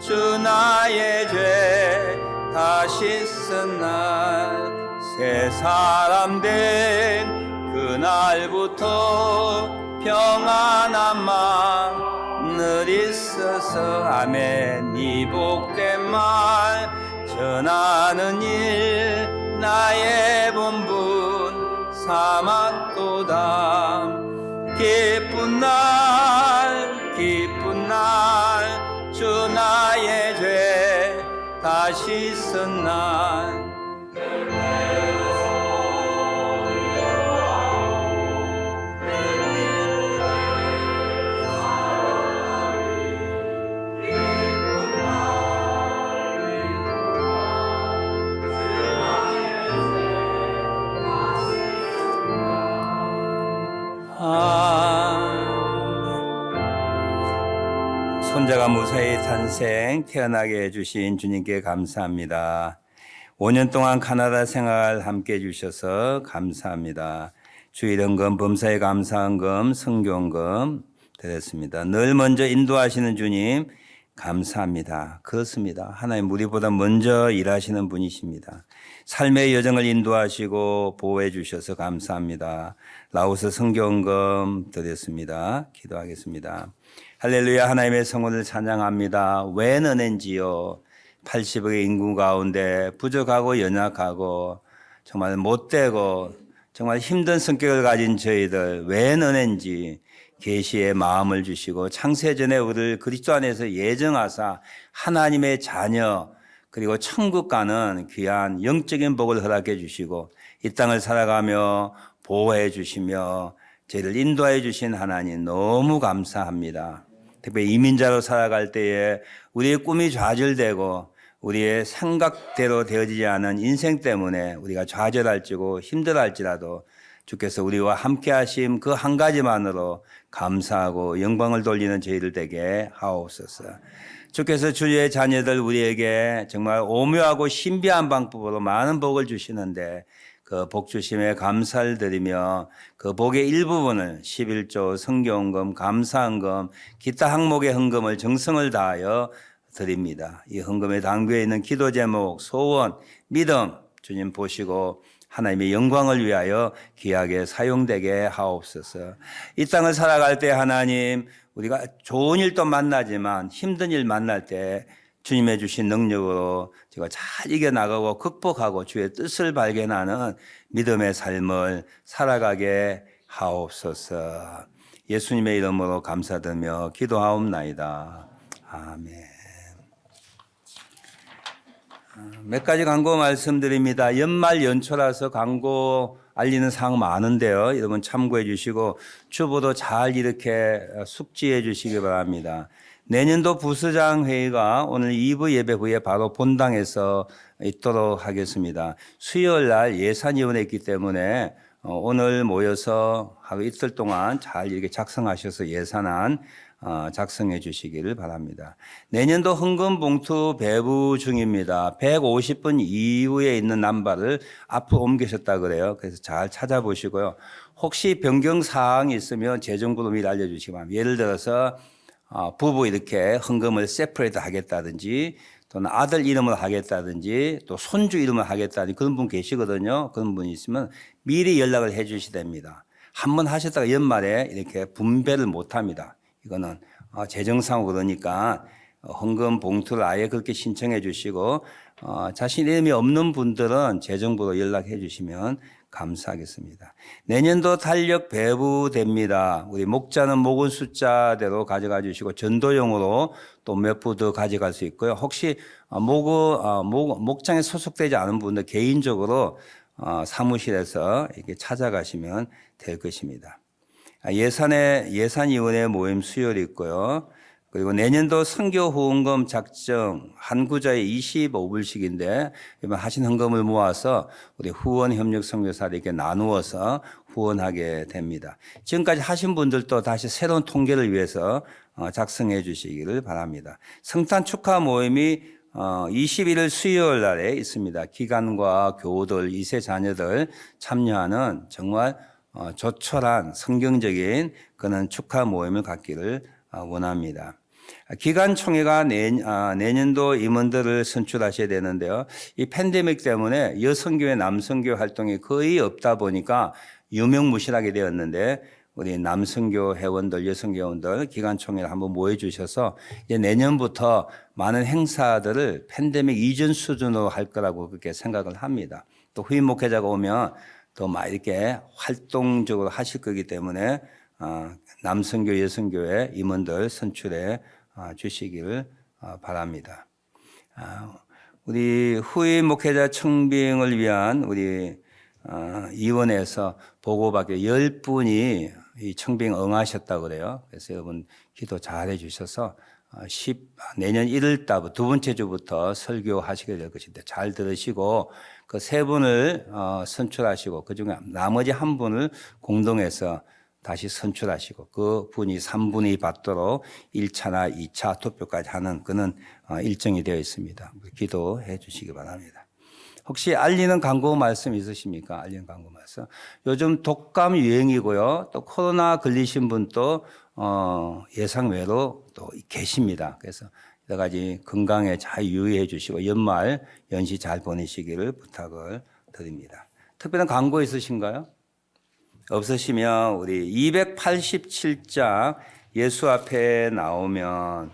주 나의 죄 다시 쓴 날 새 사람 된 그날부터 평안한 마음 늘 있어서 아멘. 이 복된 말 전하는 일 나의 본분 삼았도다. 기쁜 날 주 나의 죄 다시 쓴 날 손자가 무사히 태어나게 해주신 주님께 감사합니다. 5년 동안 카나다 생활 함께 해주셔서 감사합니다. 주일헌금, 범사에 감사헌금, 성교헌금 드렸습니다. 늘 먼저 인도하시는 주님 감사합니다. 그렇습니다. 하나님 우리보다 먼저 일하시는 분이십니다. 삶의 여정을 인도하시고 보호해 주셔서 감사합니다. 라오스 성교헌금 드렸습니다. 기도하겠습니다. 할렐루야. 하나님의 성원을 찬양합니다. 웬 은혜인지요. 80억의 인구 가운데 부족하고 연약하고 정말 못되고 정말 힘든 성격을 가진 저희들 웬 은혜인지 계시의 마음을 주시고 창세전에 우리를 그리스도 안에서 예정하사 하나님의 자녀 그리고 천국 가는 귀한 영적인 복을 허락해 주시고 이 땅을 살아가며 보호해 주시며 저희를 인도해 주신 하나님 너무 감사합니다. 특별히 이민자로 살아갈 때에 우리의 꿈이 좌절되고 우리의 생각대로 되어지지 않은 인생 때문에 우리가 좌절할지고 힘들어할지라도 주께서 우리와 함께 하심 그 한 가지만으로 감사하고 영광을 돌리는 저희들 되게 하옵소서. 주께서 주의 자녀들 우리에게 정말 오묘하고 신비한 방법으로 많은 복을 주시는데 그 복 주심에 감사를 드리며 그 복의 일부분을 11조 성교헌금, 감사헌금, 기타 항목의 헌금을 정성을 다하여 드립니다. 이 헌금의 당부에 있는 기도 제목, 소원, 믿음 주님 보시고 하나님의 영광을 위하여 귀하게 사용되게 하옵소서. 이 땅을 살아갈 때 하나님 우리가 좋은 일도 만나지만 힘든 일 만날 때 주님의 주신 능력으로 제가 잘 이겨나가고 극복하고 주의 뜻을 발견하는 믿음의 삶을 살아가게 하옵소서. 예수님의 이름으로 감사드리며 기도하옵나이다. 아멘. 몇 가지 광고 말씀드립니다. 연말 연초라서 광고 알리는 사항 많은데요. 여러분 참고해 주시고 주보도 잘 이렇게 숙지해 주시기 바랍니다. 내년도 부서장 회의가 오늘 2부 예배 후에 바로 본당에서 있도록 하겠습니다. 수요일 날 예산위원회 있기 때문에 오늘 모여서 하루 이틀 동안 잘 이렇게 작성하셔서 예산안 작성해 주시기를 바랍니다. 내년도 헌금 봉투 배부 중입니다. 150분 이후에 있는 남발을 앞으로 옮기셨다 그래요. 그래서 잘 찾아보시고요. 혹시 변경 사항이 있으면 재정부로 미리 알려주시기 바랍니다. 예를 들어서 부부 이렇게 헌금을 세퍼레이트 하겠다든지 또는 아들 이름을 하겠다든지 또 손주 이름을 하겠다든지 그런 분 계시거든요. 그런 분이 있으면 미리 연락을 해 주셔야 됩니다. 한번 하셨다가 연말에 이렇게 분배를 못 합니다. 이거는 재정상으로 그러니까 헌금 봉투를 아예 그렇게 신청해 주시고 자신 이름이 없는 분들은 재정부로 연락해 주시면 감사하겠습니다. 내년도 달력 배부됩니다. 우리 목자는 목은 숫자대로 가져가 주시고 전도용으로 또 몇 부 더 가져갈 수 있고요. 혹시 목장에 소속되지 않은 분들 개인적으로 사무실에서 이렇게 찾아가시면 될 것입니다. 예산위원회 모임 수요일이 있고요. 그리고 내년도 선교 후원금 작정 한 구자에 25불씩인데 이번 하신 헌금을 모아서 우리 후원 협력 선교사들에게 나누어서 후원하게 됩니다. 지금까지 하신 분들도 다시 새로운 통계를 위해서 작성해 주시기를 바랍니다. 성탄 축하 모임이 21일 수요일 날에 있습니다. 기관과 교우들, 2세 자녀들 참여하는 정말 조촐한 성경적인 그런 축하 모임을 갖기를 원합니다. 기간총회가 내년도 임원들을 선출하셔야 되는데요. 이 팬데믹 때문에 여성교회, 남성교회 활동이 거의 없다 보니까 유명무실하게 되었는데 우리 남성교 회원들, 여성교 회원들 기간총회를 한번 모여주셔서 이제 내년부터 많은 행사들을 팬데믹 이전 수준으로 할 거라고 그렇게 생각을 합니다. 또 후임 목회자가 오면 또 막 이렇게 활동적으로 하실 거기 때문에 남성교, 여성교회 임원들 선출해 주시기를 바랍니다. 우리 후임 목회자 청빙을 위한 우리 위원회에서 보고받게 10분이 이 청빙 응하셨다고 그래요. 그래서 여러분 기도 잘 해주셔서 내년 1월 달부터 두 번째 주부터 설교하시게 될 것인데 잘 들으시고 그 세 분을 선출하시고 그중에 나머지 한 분을 공동해서 다시 선출하시고 그 분이 3분이 받도록 1차나 2차 투표까지 하는 그런 일정이 되어 있습니다. 기도해 주시기 바랍니다. 혹시 알리는 광고 말씀 있으십니까? 알리는 광고 말씀. 요즘 독감 유행이고요. 또 코로나 걸리신 분도 예상외로 또 계십니다. 그래서 여러 가지 건강에 잘 유의해 주시고 연말 연시 잘 보내시기를 부탁을 드립니다. 특별한 광고 있으신가요? 없으시면 우리 287장 예수 앞에 나오면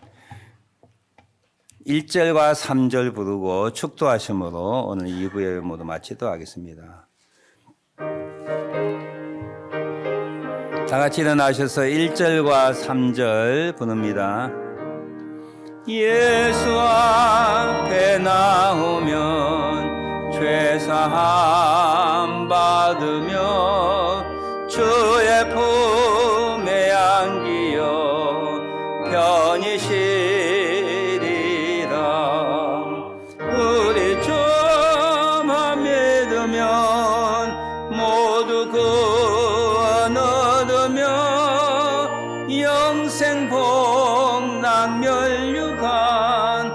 1절과 3절 부르고 축도하심으로 오늘 2부에 모두 마치도록 하겠습니다. 다 같이 일어나셔서 1절과 3절 부릅니다. 예수 앞에 나오면 죄사함 받으며 주의 품에 안기어 편히 쉬리라. 우리 주만 믿으면 모두 구원 얻으며 영생 복락 멸류관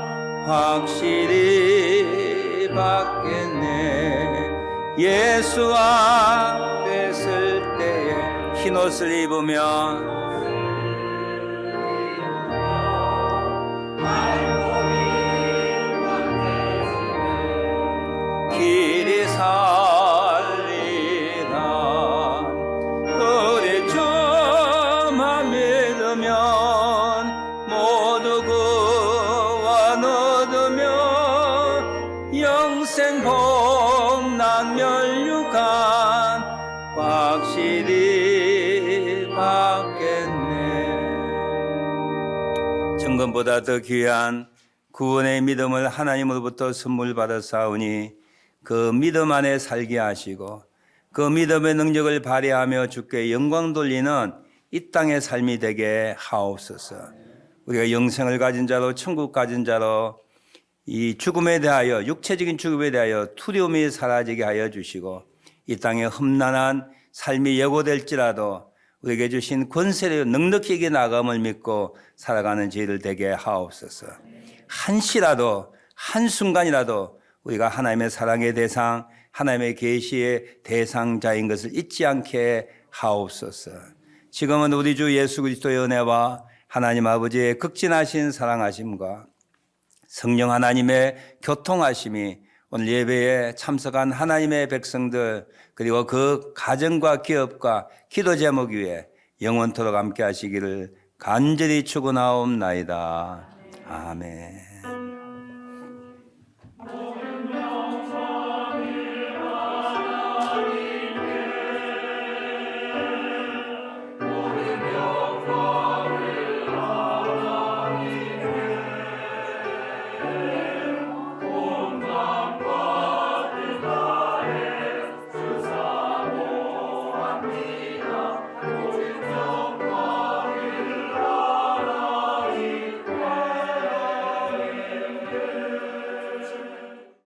확실히 받겠네. 예수 앞에 설 때에 흰옷을 입으면 길이 살리라. 우리 주만 믿으면 모두 구원 얻으며 영생 복락 멸류관 확실히 받겠네. 정금보다 더 귀한 구원의 믿음을 하나님으로부터 선물 받았사오니 그 믿음 안에 살게 하시고 그 믿음의 능력을 발휘하며 주께 영광 돌리는 이 땅의 삶이 되게 하옵소서. 우리가 영생을 가진 자로 천국 가진 자로 이 죽음에 대하여 육체적인 죽음에 대하여 두려움이 사라지게 하여 주시고 이 땅에 험난한 삶이 예고될지라도 우리에게 주신 권세를 넉넉히 이겨 나감을 믿고 살아가는 저희를 되게 하옵소서. 한시라도 한순간이라도 우리가 하나님의 사랑의 대상, 하나님의 계시의 대상자인 것을 잊지 않게 하옵소서. 지금은 우리 주 예수 그리스도의 은혜와 하나님 아버지의 극진하신 사랑하심과 성령 하나님의 교통하심이 오늘 예배에 참석한 하나님의 백성들 그리고 그 가정과 기업과 기도 제목 위에 영원토록 함께 하시기를 간절히 축원하옵나이다. 아멘.